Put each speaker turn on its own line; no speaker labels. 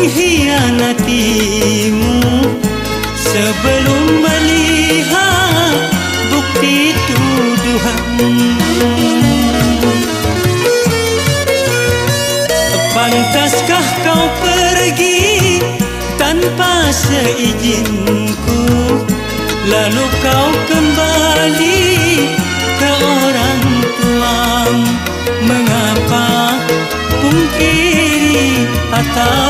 mengkhianatimu sebelum melihat bukti tuduhan. Pantaskah kau pergi tanpa seizinku, lalu kau kembali ke orang tuamu? Mengapa pungkiri atau